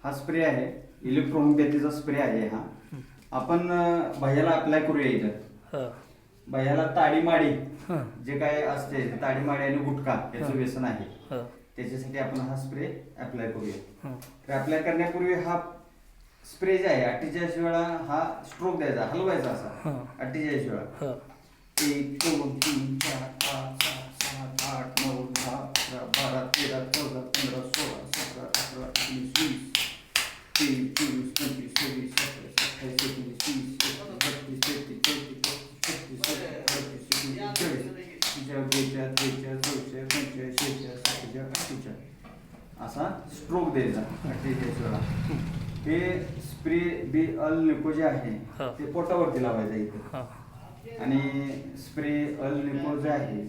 हा स्प्रे आहे, इलेक्ट्रोहोमिओपॅथीचा स्प्रे आहे हा. आपण भैयाला अप्लाय करूया इथं. भैयाला ताडीमाडी जे काय असते, ताडीमाडी आणि गुटखा याचं व्यसन आहे, त्याच्यासाठी आपण हा स्प्रे अप्लाय करूया. तर अप्लाय करण्यापूर्वी हा स्प्रे जे आहे 48 वेळा हा स्ट्रोक द्यायचा, हलवायचा असा 48 वेळा. 1 2 3 4 5 6 7 8 9 10 11 12 13 14 15 16 17 18 19 20 23 24 25 26 27 28 29 30 असा स्ट्रोक द्यायचा 48 वेळा. हे स्प्रे बी अल निको जे आहे ते पोटावरती लावायचं इथे, आणि स्प्रे अल निको जे आहे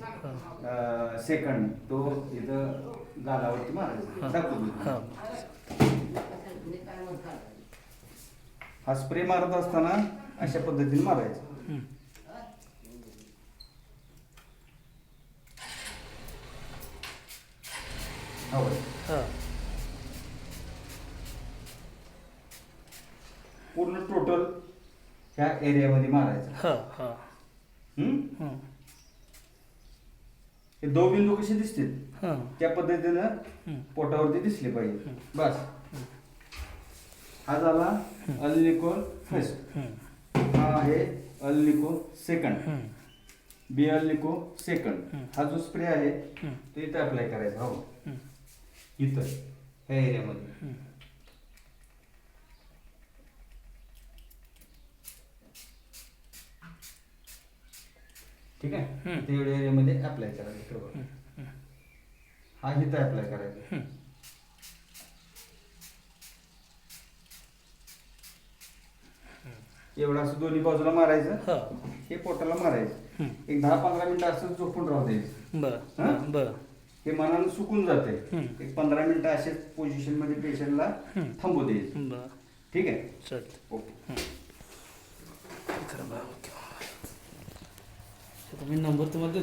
सेकंड तो इथं गालावरती मारायचा. दाखवतो. हा स्प्रे मारत असताना अशा पद्धतीने मारायचा. पूर्ण टोटल ह्या एरियामध्ये मारायचं. हे दो बिंदू कसे दिसतील त्या पद्धतीनं पोटावरती दिसले पाहिजे. बस. हा झाला अल्निकोल फर्स्ट, हा आहे अल्निको सेकंड, बी अल्निको सेकंड. हा जो स्प्रे आहे तो इथं अप्लाय करायचा. हो, इथं ह्या एरियामध्ये. ठीक आहे, तेवढ्या एरियामध्ये अप्लाय करायचं. हा इथं अप्लाय करायचा. एवढं असं दोन्ही बाजूला मारायचं, हे पोटाला मारायचं. एक 10-15 मिनिटं असं झोपून राहू द्यायचं. हे मनानं सुकून जाते. एक 15 मिनिटं असेच पोझिशन मध्ये पेशंटला थांबू द्यायचं. ठीक आहे, ओके. मी नंबर तुम्हाला